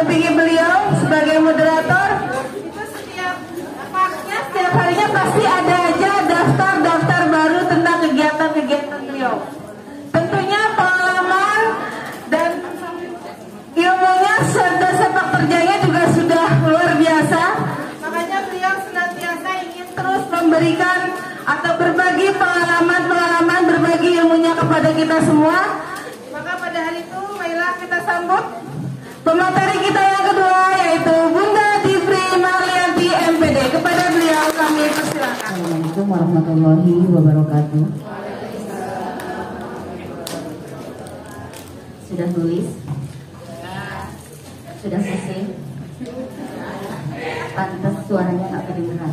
mendampingi beliau sebagai moderator. Itu setiap harinya pasti ada aja daftar baru tentang kegiatan-kegiatan beliau. Tentunya pengalaman dan ilmunya serta sepak terjangnya juga sudah luar biasa. Makanya beliau senantiasa ingin terus memberikan atau berbagi pengalaman, berbagi ilmunya kepada kita semua. Maka pada hari itu, marilah kita sambut pemateri kita yang kedua, yaitu Bunda Divri Marlianti MPD. Kepada beliau kami persilakan. Assalamualaikum warahmatullahi wabarakatuh. Sudah tulis? Sudah selesai? Pantas suaranya nggak kedengeran.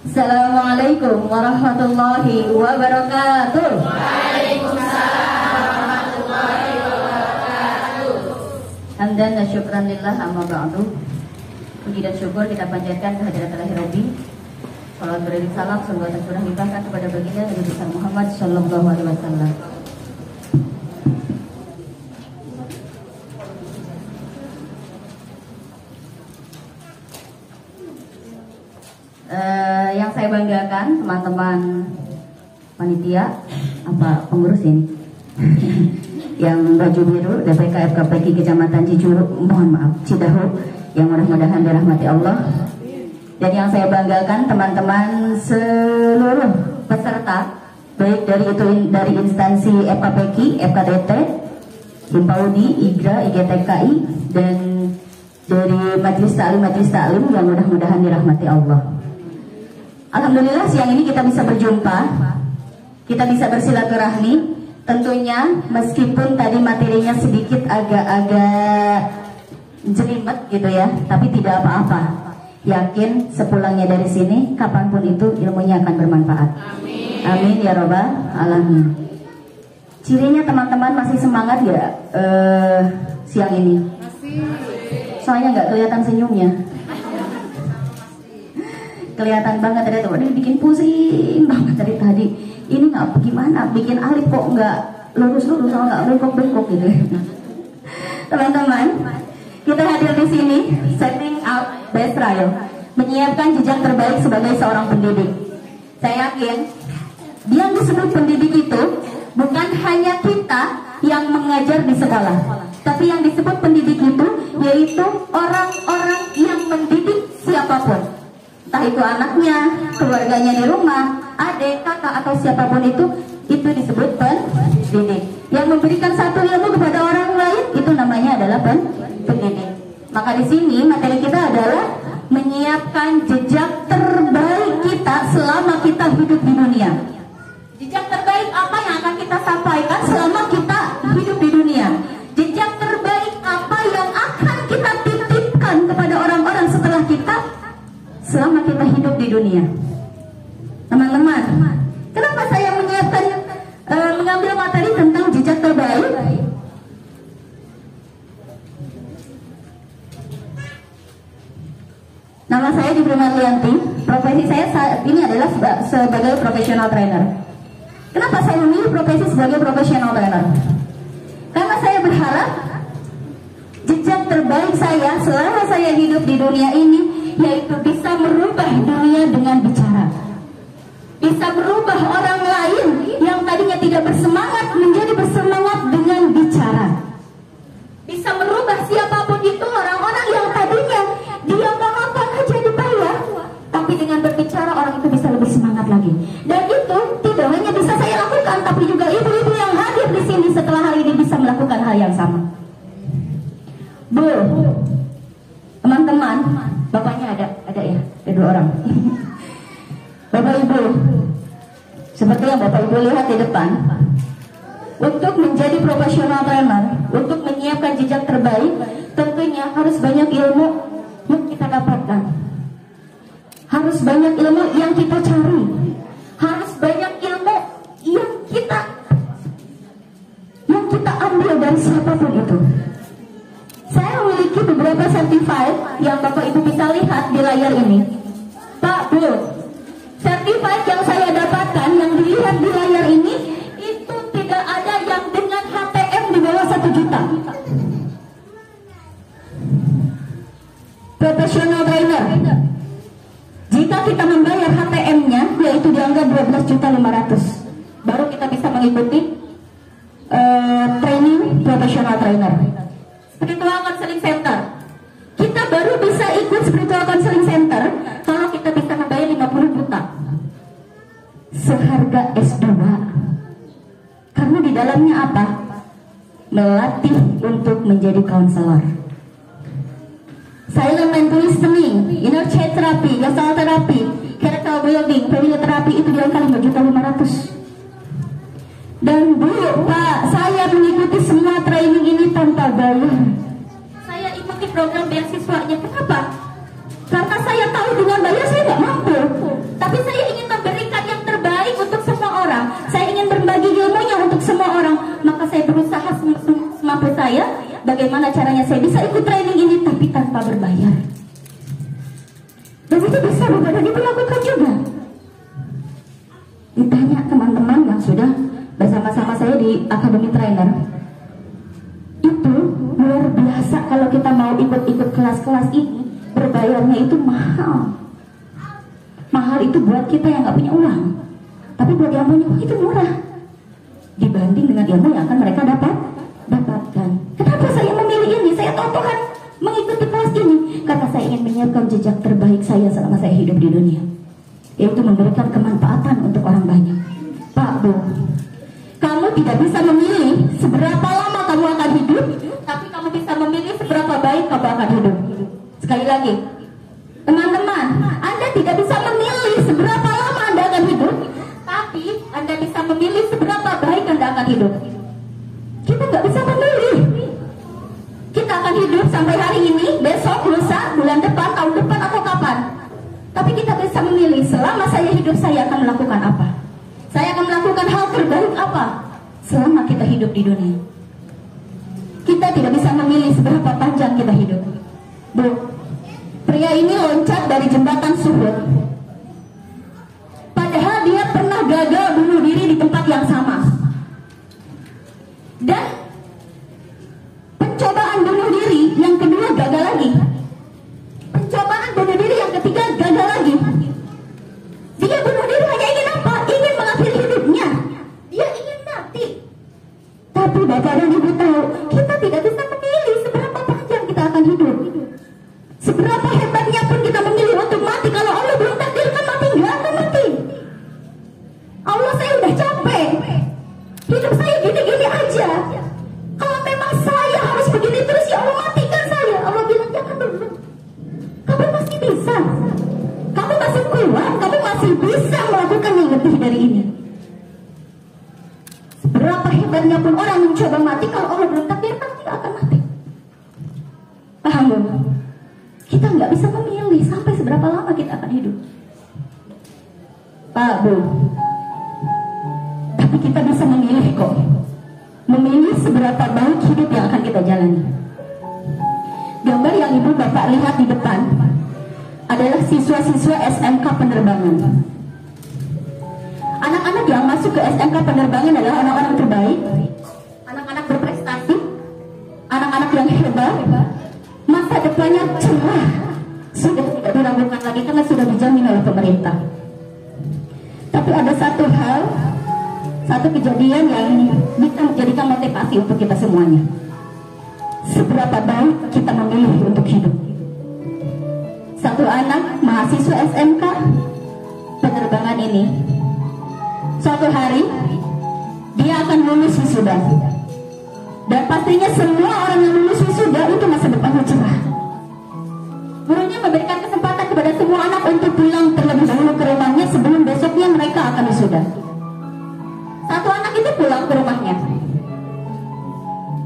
Assalamualaikum warahmatullahi wabarakatuh. Waalaikumsalam warahmatullahi wabarakatuh. Hamdan wa syukran lillah amma ba'du. Puji dan syukur kita panjatkan kehadirat Ilahi Rabbi. Salawat beriring salam semoga tercurah limpahkan kepada baginda Nabi besar Muhammad sallallahu alaihi wasallam. Yang saya banggakan teman-teman panitia apa pengurus ini yang baju biru DPK FKPK Kecamatan Cidahu yang mudah-mudahan dirahmati Allah, dan yang saya banggakan teman-teman seluruh peserta baik dari instansi FKPK, FKTT, IPAUDI, IGRA, IGTKI, dan dari majelis taklim yang mudah-mudahan dirahmati Allah. Alhamdulillah siang ini kita bisa berjumpa, kita bisa bersilaturahmi. Tentunya meskipun tadi materinya sedikit agak-agak jelimet gitu ya, tapi tidak apa-apa. Yakin sepulangnya dari sini, kapanpun itu ilmunya akan bermanfaat. Amin. Amin ya robbal alamin. Cirinya teman-teman masih semangat ya siang ini? Soalnya nggak kelihatan senyumnya. Kelihatan banget tadi tuh, bikin pusing banget dari tadi. Ini nggak gimana, bikin alif kok nggak lurus-lurus, nggak bengkok-bengkok gitu. Teman-teman, kita hadir di sini setting up best trial, menyiapkan jejak terbaik sebagai seorang pendidik. Saya yakin yang disebut pendidik itu bukan hanya kita yang mengajar di sekolah, tapi yang disebut pendidik itu yaitu orang-orang yang mendidik siapapun. Entah itu anaknya, keluarganya di rumah, adik, kakak, atau siapapun itu disebut pendidik. Yang memberikan satu ilmu kepada orang lain, itu namanya adalah pendidik. Maka di sini materi kita adalah menyiapkan jejak terbaik kita selama kita hidup di dunia. Jejak terbaik apa yang akan kita sampaikan selama kita hidup di dunia? Jejak terbaik apa yang akan kita titipkan kepada orang-orang setelah kita selama kita hidup di dunia? Teman-teman, kenapa saya menyiapkan mengambil materi tentang jejak terbaik? Nama saya Divri Marlianti, profesi saya saat ini adalah sebagai professional trainer. Kenapa saya memilih profesi sebagai professional trainer? Karena saya berharap jejak terbaik saya selama saya hidup di dunia ini yaitu bisa merubah dunia dengan bicara, bisa merubah orang lain yang tadinya tidak bersemangat menjadi bersemangat dengan bicara, bisa merubah siapapun itu orang-orang yang tadinya dia makan aja dibayar, tapi dengan berbicara orang itu bisa lebih semangat lagi. Dan itu tidak hanya bisa saya lakukan, tapi juga ibu-ibu yang hadir di sini setelah hari ini bisa melakukan hal yang sama. Bu, teman-teman, bapaknya ada ya, ada 2 orang. Bapak Ibu, seperti yang Bapak Ibu lihat di depan, untuk menjadi profesional trainer, untuk menyiapkan jejak terbaik, tentunya harus banyak ilmu yang kita dapatkan, harus banyak ilmu yang kita cari, harus banyak ilmu yang kita ambil dari siapapun itu. Saya memiliki beberapa certified yang Bapak Ibu bisa lihat di layar ini. Pak, Bu, certified yang saya dapatkan yang dilihat di layar ini itu tidak ada yang dengan HTM di bawah 1 juta. professional trainer. Jika kita membayar HTM-nya, yaitu dianggap 12.500.000, baru kita bisa mengikuti training professional trainer. Spiritual Counseling Center. Kita baru bisa ikut Spiritual Counseling Center kalau kita bisa membayar 50 juta. Seharga S2. Karena di dalamnya apa? Melatih untuk menjadi konselor. Silent mental listening, inner child therapy, gestalt therapy, character building, family therapy itu di angka 5.500.000. Dan dulu Pak, saya mengikuti semua training ini tanpa bayar. Saya ikuti program beasiswanya. Kenapa? Karena saya tahu dengan bayar saya nggak mampu. Tapi saya ingin memberikan yang terbaik untuk semua orang. Saya ingin berbagi ilmunya untuk semua orang. Maka saya berusaha semampu saya. Bagaimana caranya saya bisa ikut training ini tapi tanpa berbayar. Dan itu bisa Bapak dan Ibu lakukan juga. Ditanya teman-teman yang sudah bersama-sama saya di Academy Trainer, itu luar biasa. Kalau kita mau ikut-ikut kelas-kelas ini, berbayarnya itu mahal. Mahal itu buat kita yang nggak punya uang, tapi buat yang punya uang itu murah dibanding dengan ilmu yang akan mereka dapatkan. Kenapa saya memilih ini? Saya tahu Tuhan mengikuti kelas ini karena saya ingin menyiapkan jejak terbaik saya selama saya hidup di dunia, yaitu memberikan kemanfaatan untuk orang banyak. Pak, Bu, kamu tidak bisa memilih seberapa lama kamu akan hidup, tapi kamu bisa memilih seberapa baik kamu akan hidup. Sekali lagi, teman-teman, Anda tidak bisa memilih seberapa lama Anda akan hidup, tapi Anda bisa memilih seberapa baik Anda akan hidup. Kita nggak bisa memilih. Kita akan hidup sampai hari ini, besok, lusa, bulan depan, tahun depan, atau kapan. Tapi kita bisa memilih selama saya hidup saya akan melakukan apa. Saya akan melakukan hal terbaik apa selama kita hidup di dunia. Kita tidak bisa memilih seberapa panjang kita hidup. Bu, pria ini loncat dari jembatan Suhud. Padahal dia pernah gagal bunuh diri di tempat yang sama. Dan pencobaan bunuh diri yang kedua gagal lagi. Pencobaan bunuh diri yang ketiga gagal lagi. Dia bunuh diri hanya ingin apa? Ingin mengakhiri hidupnya. Dia ingin mati. Tapi Bapak dan Ibu tahu, kita tidak bisa memilih seberapa panjang kita akan hidup. Seberapa hebatnya pun kita memilih untuk mati, kalau Allah belum takdirkan mati, nggak akan mati. Allah, saya udah capek. Hidup saya gini-gini aja. Kalau memang saya harus begini terus, ya Allah matikan saya. Allah bilang jangan dulu. Kamu masih bisa. Kamu masih kuat. Kamu masih bisa melakukan yang lebih dari ini. Seberapa hebatnya pun orang mencoba mati, kalau Allah belum takdirkan tidak akan mati. Paham belum? Kita nggak bisa memilih sampai seberapa lama kita akan hidup. Pak, Bu. Tapi kita bisa memilih kok. Memilih seberapa baik hidup yang akan kita jalani. Gambar yang Ibu Bapak lihat di depan adalah siswa-siswa SMK penerbangan. Anak-anak yang masuk ke SMK penerbangan adalah anak-anak terbaik, anak-anak berprestasi, anak-anak yang hebat, masa depannya cerah, sudah tidak diragukan lagi karena sudah dijamin oleh pemerintah. Tapi ada satu hal, satu kejadian yang bisa menjadikan motivasi untuk kita semuanya. Seberapa baik kita memilih untuk hidup. Satu anak mahasiswa SMK penerbangan ini, suatu hari dia akan lulus wisuda. Dan pastinya semua orang yang lulus wisuda itu masa depannya cerah. Gurunya memberikan kesempatan kepada semua anak untuk pulang terlebih dahulu ke rumahnya sebelum besoknya mereka akan wisuda. Satu anak itu pulang ke rumahnya.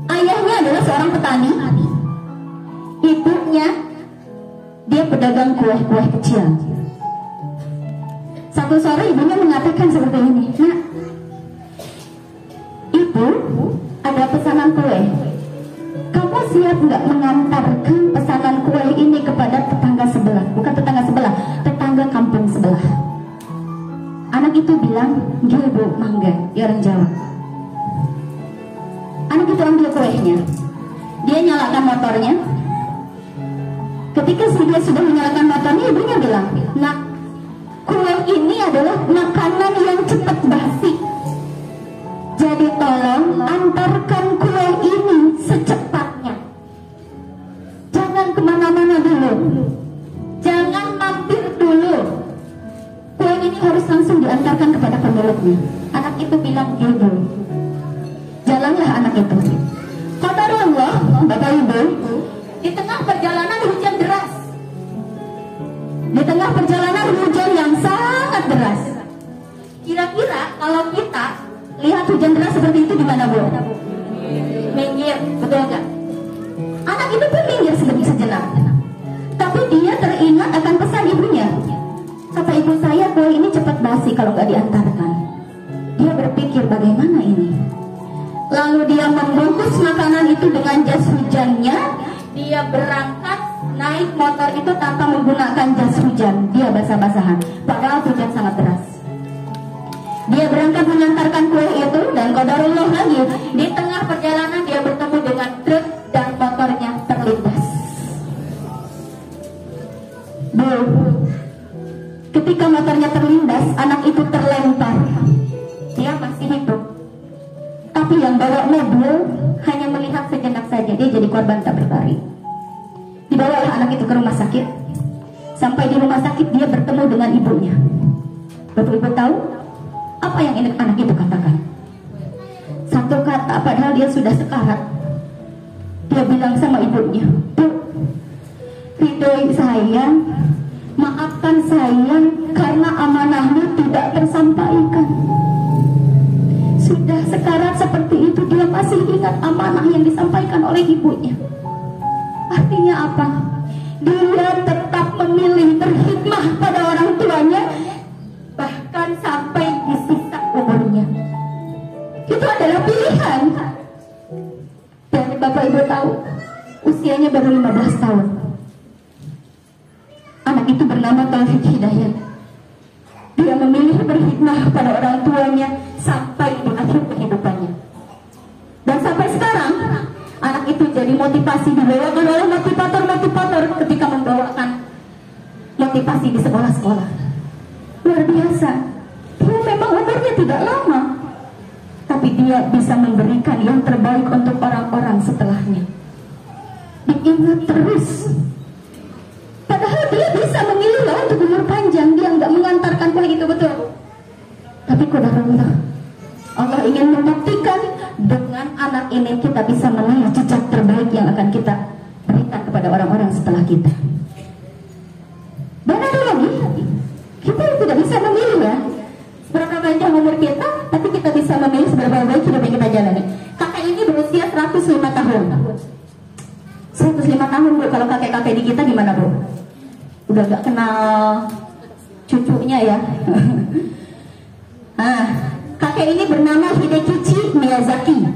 Ayahnya adalah seorang petani. Ibunya dia pedagang kue-kue kecil. Satu sore ibunya mengatakan seperti ini, "Nak, Ibu ada pesanan kue. Kamu siap nggak mengantarkan pesanan kue ini kepada tetangga sebelah?" Bukan tetangga sebelah, tetangga kampung sebelah. Anak itu bilang, "Nggih Bu, mangga." Dia orang Jawa. Anak itu ambil kuenya. Dia nyalakan motornya. Ketika ketika dia sudah menyalakan motornya, ibunya bilang, "Nak, kue ini adalah makanan yang cepat basi. Jadi tolong antarkan kue ini secepatnya. Jangan kemana-mana dulu. Jangan mampir dulu. Kue ini harus langsung diantarkan kepada pemiliknya." Anak itu bilang, "Ibu." Jalanlah anak itu. Qadarullah, Bapak Ibu, di tengah perjalanan hujan deras. Di tengah perjalanan hujan yang sangat deras. Kira-kira kalau kita lihat hujan deras seperti itu di mana, Bu? Minggir, betul nggak? Anak itu pun minggir sejenak. Tapi dia teringat akan pesan ibunya. Kata ibu saya, kue ini cepat basi kalau nggak diantarkan. Dia berpikir, bagaimana ini? Lalu dia membungkus makanan itu dengan jas hujannya. Dia berangkat naik motor itu tanpa menggunakan jas hujan. Dia basah-basahan, padahal hujan sangat deras. Dia berangkat mengantarkan kue itu, dan qadarullah lagi, di tengah perjalanan dia bertemu dengan truk dan motornya terlindas. Bu, ketika motornya terlindas, anak itu terlempar. Dia masih hidup, tapi yang bawa mobil hanya melihat sejenak saja. Dia jadi korban tak berlari. Dibawalah anak itu ke rumah sakit. Sampai di rumah sakit dia bertemu dengan ibunya. Bapak Ibu tahu apa yang anak itu katakan? Satu kata, padahal dia sudah sekarat. Dia bilang sama ibunya, "Bu, ridhoi saya, maafkan saya karena amanahnya tidak tersampaikan." Sudah sekarat seperti itu, dia masih ingat amanah yang disampaikan oleh ibunya. Artinya apa? Dia tetap memilih berkhidmah pada orang tuanya, bahkan sampai di sisa umurnya. Itu adalah pilihan. Dan Bapak Ibu tahu, usianya baru 15 tahun. Anak itu bernama Taufik Hidayat. Dia memilih berkhidmah pada orang tuanya sampai di akhir kehidupannya. Dan sampai sekarang, anak itu jadi motivasi, dibawakan oleh motivator-motivator ketika membawakan motivasi di sekolah-sekolah. Luar biasa. Dia memang umurnya tidak lama, tapi dia bisa memberikan yang terbaik untuk orang-orang setelahnya. Diingat terus. Padahal dia bisa memilih loh untuk umur panjang. Dia nggak mengantarkan kue itu, betul. Tapi qadarullah, Allah ingin membuktikan dengan anak ini kita bisa memilih jejak terbaik yang akan kita berikan kepada orang-orang setelah kita. Dan ada lagi, kita tidak bisa memilih ya seberapa panjang umur kita, tapi kita bisa memilih seberapa baik hidup yang kita jalani. Kakek ini berusia 105 tahun. 105 tahun, Bu. Kalau kakek-kakek di kita gimana, Bu? Udah gak kenal cucunya ya. Nah, kakek ini bernama Hidekichi Miyazaki.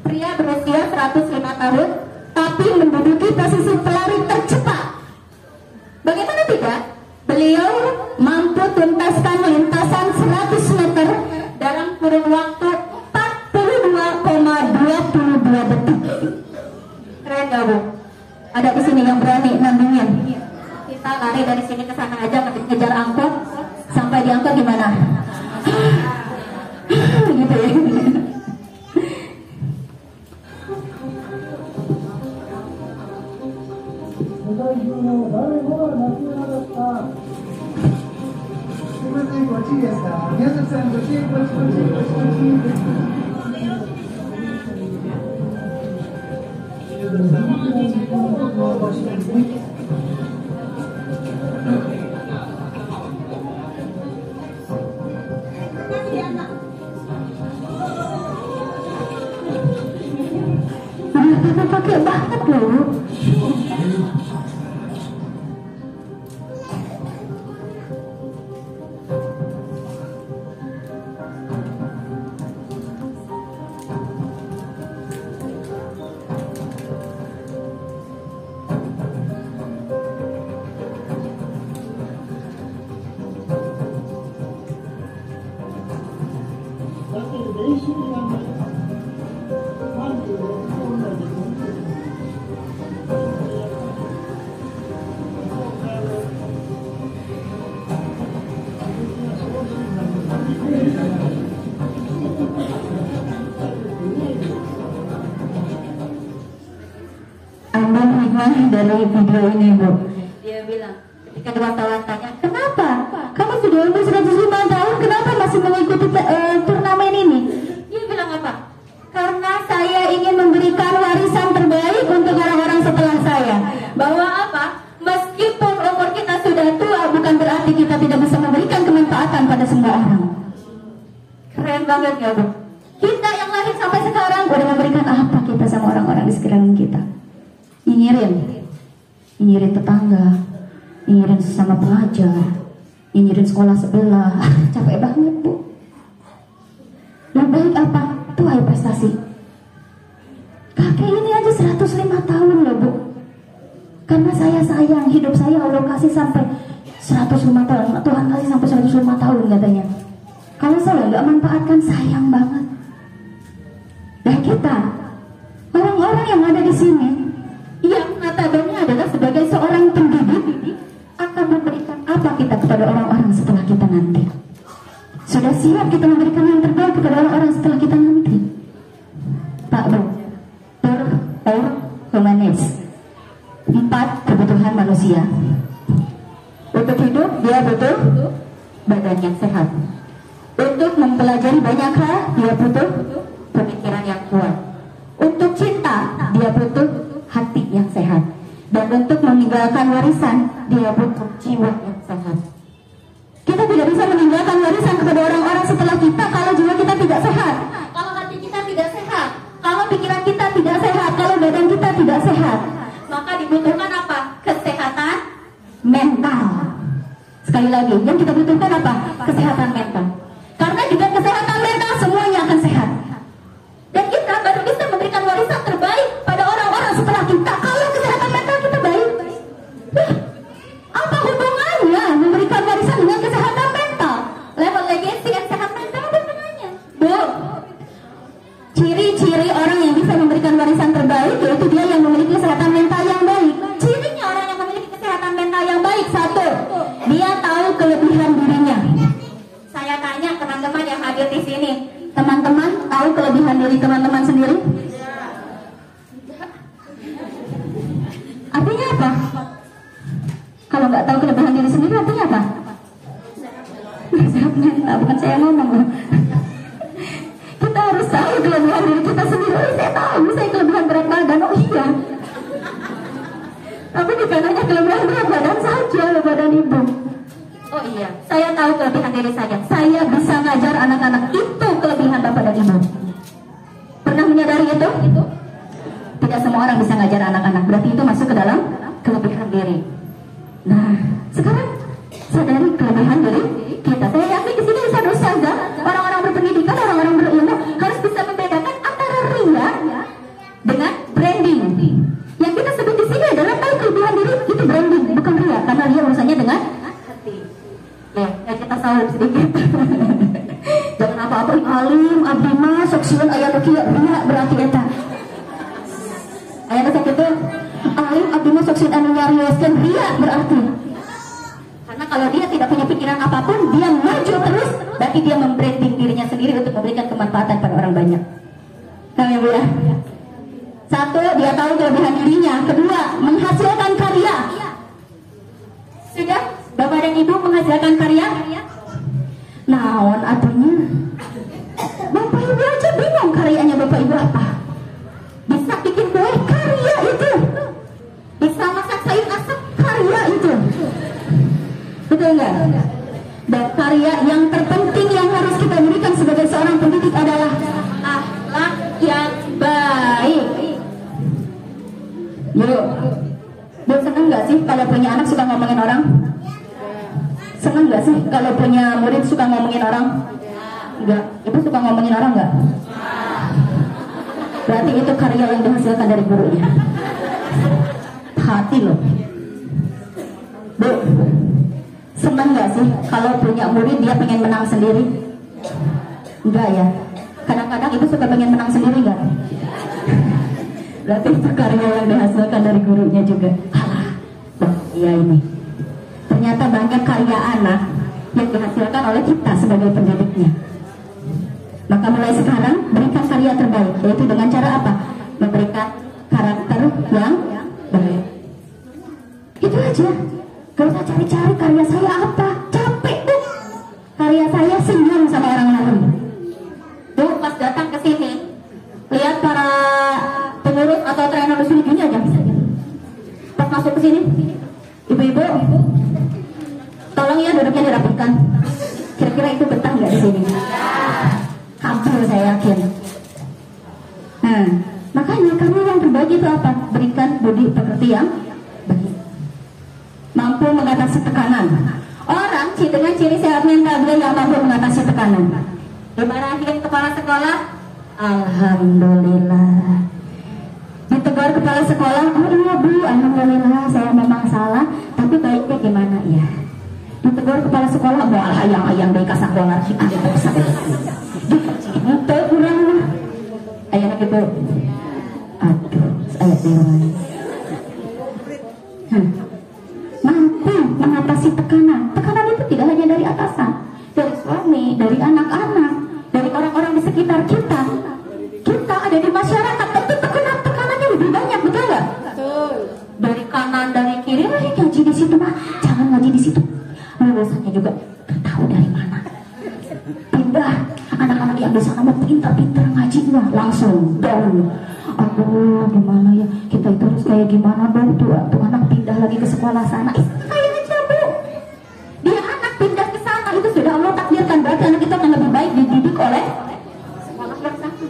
Pria berusia 105 tahun, tapi menduduki posisi pelari tercepat. Bagaimana tidak? Beliau mampu tuntaskan lintasan 100 meter dalam kurun waktu 42,22 detik. Keren gak, Bu? Ada di sini yang berani nandingin. Kita lari dari sini ke sana aja, ngejar angkot. Sampai di angkot gimana? Gitu ya. Pakai banget loh. ambil hikmah dari video ini, Bu. Dia bilang, ketika wartawan tanya, kenapa? Kamu sudah umur 105 tahun, kenapa masih mengikuti turnamen ini? Dia bilang apa? Karena saya ingin memberikan warisan terbaik untuk orang-orang setelah saya. Bahwa apa? Meskipun umur kita sudah tua, bukan berarti kita tidak bisa memberikan kemanfaatan pada semua orang. Keren banget ya, Bu? Kita yang lahir sampai sekarang udah memberikan apa kita sama orang-orang di sekeliling kita? Nyinyirin tetangga, nyinyirin sesama pengajar, nyinyirin sekolah sebelah. Capek banget, Bu. Yang baik apa? Tuai prestasi. Kakek ini aja 105 tahun loh, Bu. Karena saya sayang, hidup saya Allah kasih sampai 105 tahun. Tuhan kasih sampai 105 tahun katanya. Kalau saya nggak manfaatkan, sayang banget. Dan kita, orang-orang yang ada di sini, yang notabene adalah sebagai seorang pendidik, akan memberikan apa kita kepada orang-orang setelah kita nanti? Sudah siap kita memberikan yang terbaik kepada orang-orang setelah kita nanti? Pak Bro, humanis. 4 kebutuhan manusia. Untuk hidup, dia butuh badan yang sehat. Untuk mempelajari banyak hal, dia butuh pemikiran yang kuat. Untuk cinta, dia butuh hati yang sehat. Dan untuk meninggalkan warisan, dia butuh jiwa yang sehat. Kita tidak bisa meninggalkan warisan kepada orang-orang setelah kita kalau jiwa kita tidak sehat, kalau hati kita tidak sehat, kalau pikiran kita tidak sehat, kalau badan kita tidak sehat. Maka dibutuhkan apa? Kesehatan mental. Sekali lagi, yang kita butuhkan apa? Kesehatan mental. Karena dengan kesehatan mental semuanya akan sehat. Dan kita baru bisa memberikan warisan terbaik pada orang-orang setelah kita kalau kesehatan mental kita baik. Apa hubungannya memberikan warisan dengan kesehatan mental? Level legacy dan sehat mental ada hubungannya, Bu. Ciri-ciri orang yang bisa memberikan warisan terbaik yaitu dia yang memiliki kesehatan mental yang baik. Cirinya orang yang memiliki kesehatan mental yang baik, 1, dia tahu kelebihan dirinya. Saya tanya teman-teman yang hadir di sini, teman-teman tahu kelebihan diri teman-teman sendiri? Artinya apa? Kalau nggak tahu kelebihan diri sendiri artinya apa? Sehat mental, bukan saya ngomong. Kita harus tahu kelebihan diri kita sendiri. Saya tahu, saya kelebihan berat badan. Oh iya. Tapi bukan hanya kelebihan berat badan saja, loh badan ibu. Oh iya, saya tahu kelebihan diri saya. Saya bisa ngajar anak-anak, itu kelebihan bapak dan ibu. Pernah menyadari itu? Tidak semua orang bisa ngajar anak-anak. Berarti itu masuk ke dalam kelebihan diri. Nah, sekarang sadari kelebihan diri kita. Saya yakin di sini bisa saja orang-orang berpendidikan, orang-orang berilmu harus bisa membedakan antara ria dengan branding. Yang kita sebut di sini adalah tahu kelebihan diri itu branding, bukan ria, karena ria urusannya dengan hati. Ya kita salib sedikit. Jangan apa-apa alim, abdi mah, sok sieun aya nu kieu, ria berarti eta. Aya nu sakitu, alim abdi mah sok sieun anu nyarioskeun, ria berarti. Karena kalau dia tidak punya pikiran apapun, dia maju terus, berarti dia membranding dirinya sendiri untuk memberikan kemanfaatan pada orang banyak. Nah, Ibu ya. 1, dia tahu kelebihan dirinya. 2, menghasilkan karya. Sudah? Bapak dan Ibu menghasilkan karya? Naon atunya? Bapak Ibu aja bingung karyanya Bapak Ibu apa? Bisa bikin kue, karya itu. Bisa masak sayur asap, karya itu. Betul nggak? Dan karya yang terpenting yang harus kita berikan sebagai seorang pendidik adalah akhlak yang baik. Yuk, Bu seneng nggak sih kalau punya anak suka ngomongin orang? Seneng nggak sih kalau punya murid suka ngomongin orang? Enggak. Ibu suka ngomongin orang nggak? Berarti itu karya yang dihasilkan dari gurunya. Hati loh. Bu, senang gak sih kalau punya murid dia pengen menang sendiri? Enggak ya? Kadang-kadang ibu suka pengen menang sendiri gak? Berarti itu karya yang dihasilkan dari gurunya juga. Alah, iya ini. Ternyata banyak karya anak yang dihasilkan oleh kita sebagai pendidiknya. Maka mulai sekarang berikan karya terbaik, yaitu dengan cara apa? Memberikan karakter yang baik. Itu aja. Gak usah cari-cari karya saya apa. Capek tuh. Karya saya senyum sama orang lain. Tuh pas datang ke sini, lihat para pengurus atau trainer di sini gini aja. Pas masuk ke sini, ibu-ibu, tolong ya duduknya dirapikan. Kira-kira itu betah nggak di sini? Kabur saya yakin. Nah, makanya kamu yang terbaik itu apa? Berikan budi pekerti yang baik. Mampu mengatasi tekanan. Orang dengan ciri sehat mental dia yang mampu mengatasi tekanan. Dimarahin kepala sekolah, alhamdulillah. Ditegur kepala sekolah, oh iya bu, alhamdulillah saya memang salah, tapi baiknya gimana ya? Ditegur kepala sekolah, mau ayang-ayang dari kasar dolar kita gitu itu kurang lah. Ayah gitu, aduh, ayat dewan. Mampu mengatasi tekanan. Tekanan itu tidak hanya dari atasan, dari suami, dari anak-anak, dari orang-orang di sekitar kita. Kita ada di masyarakat, tentu tekanannya lebih banyak, betul nggak? Betul. Dari kanan, dari kiri, ngaji di situ mah, jangan ngaji di situ. Lulusannya juga nggak tahu dari mana. Pindah, anak-anak yang di sana mau pintar-pintar ngajinya langsung down. Aduh, gimana ya? Kita itu harus kayak gimana dong? Tuh anak pindah lagi ke sekolah sana. Kayak aja bu. Dia anak pindah ke sana itu sudah Allah takdirkan, berarti anak kita akan lebih baik dididik oleh sekolah yang sana.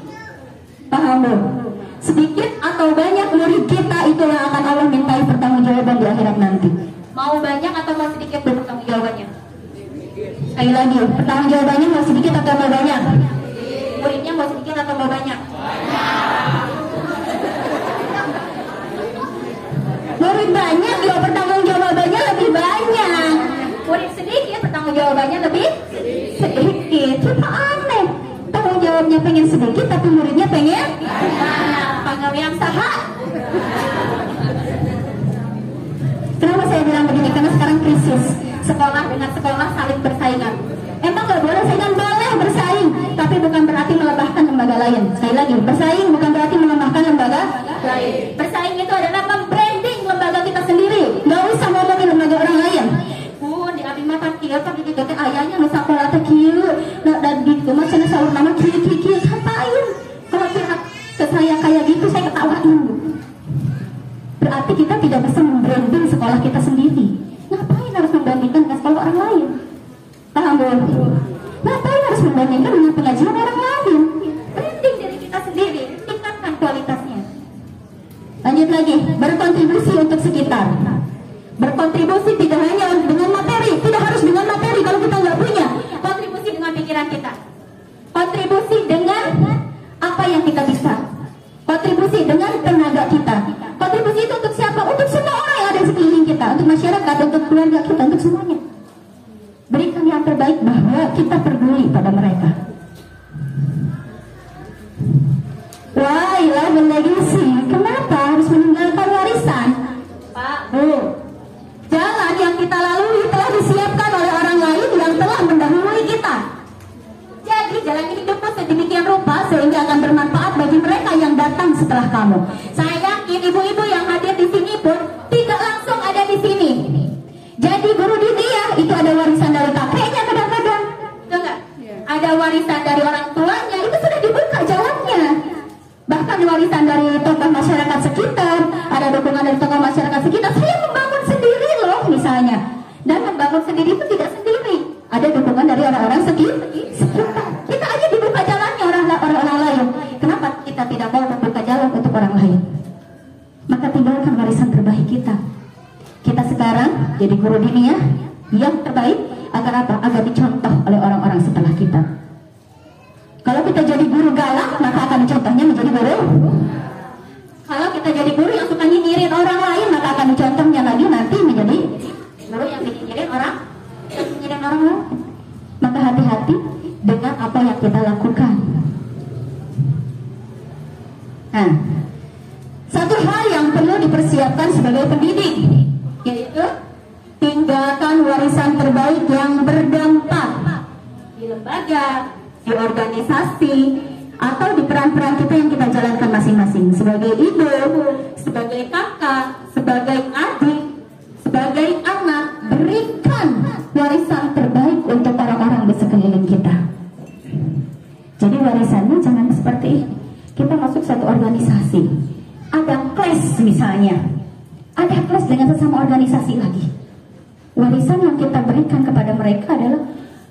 Paham bu? Sedikit atau banyak murid kita itulah akan Allah mintai pertanggungjawaban di akhirat nanti. Mau banyak atau mau sedikit pertanggungjawabannya? Sekali lagi, pertanggungjawabannya mau sedikit atau mau banyak? Muridnya mau sedikit atau mau banyak? Murid banyak, ya pertanggungjawabannya lebih banyak. Murid sedikit, pertanggungjawabannya lebih sedikit. Kita aneh. Tanggung jawabnya pengen sedikit, tapi muridnya pengen banyak. Panggil yang saha. Kenapa saya bilang begini? Karena sekarang krisis. Sekolah dengan sekolah saling bersaingan. Emang gak boleh saingan? Boleh bersaing, tapi bukan berarti melebahkan lembaga lain. Sekali lagi, bersaing bukan berarti melemahkan lembaga lain. Bersaing itu adalah membranding lembaga kita sendiri. Gak usah ngomongin lembaga orang lain. Pun di abdi mah kieu pak di teh ayahnya nu sakola teh kieu. Nah dan di rumah cenah sahur nama kieu ngapain? Kalau pihak ke saya kayak gitu saya ketawain. Berarti kita tidak bisa membranding sekolah kita sendiri. Ngapain harus membandingkan dengan sekolah orang lain? Paham bu? Ngapain harus membandingkan dengan pengajian orang lain? Branding diri kita sendiri, tingkatkan kualitasnya. Lanjut lagi, berkontribusi untuk sekitar. Berkontribusi tidak hanya dengan materi, tidak harus dengan materi kalau kita nggak punya. Kontribusi dengan pikiran kita. Kontribusi dengan apa yang kita bisa. Kontribusi dengan tenaga kita. Kontribusi itu untuk siapa? Untuk semua orang yang ada di sekeliling kita, untuk masyarakat, untuk keluarga kita, untuk semuanya. Berikan yang terbaik bahwa kita peduli pada mereka. Wah, ilah berlegasi. Kenapa harus meninggalkan warisan? Pak, Bu, jalan yang kita lalui telah disiapkan oleh orang lain yang telah mendahului kita. Jadi jalan hidupmu sedemikian rupa sehingga akan bermanfaat bagi mereka yang datang setelah kamu. Saya yakin ibu-ibu yang hadir di sini pun tidak langsung ada di sini. Jadi guru dinia itu ada warisan dari kakeknya kadang-kadang, betul nggak? Ada warisan dari orang tuanya, itu sudah dibuka jalannya. Bahkan warisan dari tokoh masyarakat sekitar, ada dukungan dari tokoh masyarakat sekitar. Saya membangun sendiri loh misalnya, dan membangun sendiri itu tidak sendiri. Ada dukungan dari orang-orang sekitar. Kita aja dibuka jalannya orang-orang lain. Kenapa kita tidak mau membuka jalan untuk orang lain? Maka tinggalkan warisan terbaik kita. Kita sekarang jadi guru dinia yang terbaik agar apa? Agar dicontoh oleh orang-orang setelah kita. Kalau kita jadi guru galak, maka akan dicontohnya menjadi guru. Kalau kita jadi guru yang suka nyinyirin orang lain, maka akan dicontohnya lagi nanti menjadi guru yang nyinyirin orang lain. Maka hati-hati dengan apa yang kita lakukan. Nah, satu hal yang perlu dipersiapkan sebagai pendidik, yaitu tinggalkan warisan terbaik yang berdampak di lembaga, di organisasi, atau di peran-peran kita yang kita jalankan masing-masing, sebagai ibu, sebagai kakak, sebagai adik, sebagai anak. Berikan warisan terbaik untuk orang-orang di sekeliling kita. Jadi warisannya jangan seperti ini. Kita masuk satu organisasi, ada kelas misalnya, ada kelas dengan sesama organisasi lagi. Warisan yang kita berikan kepada mereka adalah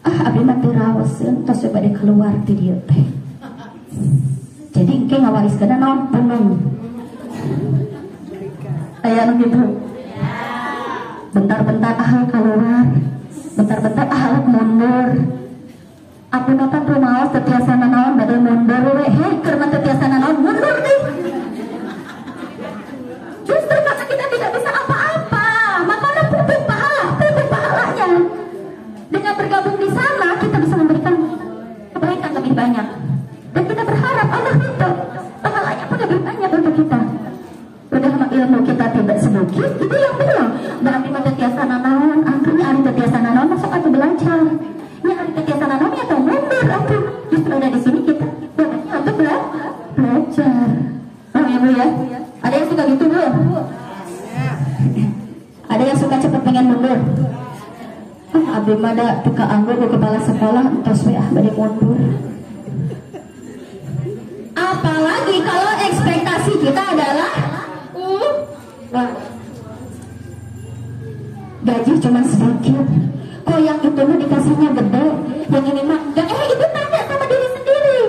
abdi mati rawaseun tos coba keluar di dieu teh. Jadi engke ngawariskeun naon penuh. Aya anu gitu. Bentar-bentar keluar, bentar-bentar mundur. Aku nonton rumaos tetiasana naon bade mundur we. Keur mah tetiasana naon mundur deh. Justru karena kita tidak bisa apa-apa, makanya pupuk pahalanya. Dengan bergabung di sana kita bisa memberikan kebaikan lebih banyak. Dan kita berharap Allah itu pahalanya pun lebih banyak untuk kita. Udah ilmu kita tidak sedikit, itu yang bilang berarti mah tetiasana naon, artinya ari tetiasana naon masuk atau belajar. Ya ari tetiasana naon atau mundur atau justru ada di sini kita wadahnya untuk belajar. Oh ya Bu ya. Ada yang suka gitu Bu? Ada yang suka cepat pengen mundur. Abdi mah da teka anggur ke kepala sekolah entos we bade mundur. Apalagi kalau ekspektasi kita adalah gaji cuma sedikit. Kok yang itu mah dikasihnya gede, yang ini mah enggak. Itu tanya sama diri sendiri.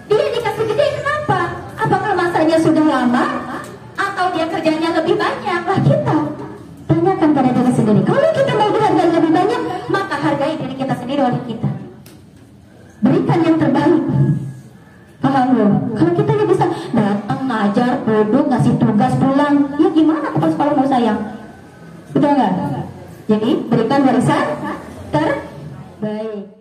Dia dikasih gede kenapa? Apakah masanya sudah lama atau dia kerjanya lebih banyak? Lah kita tanyakan pada diri sendiri. Kalau kita mau dihargai lebih banyak, maka hargai diri kita sendiri oleh kita. Berikan yang terbaik. Kalau kita bisa datang ngajar, duduk, ngasih tugas, pulang, ya gimana kepala sekolah mau sayang? Betul nggak? Jadi berikan warisan terbaik.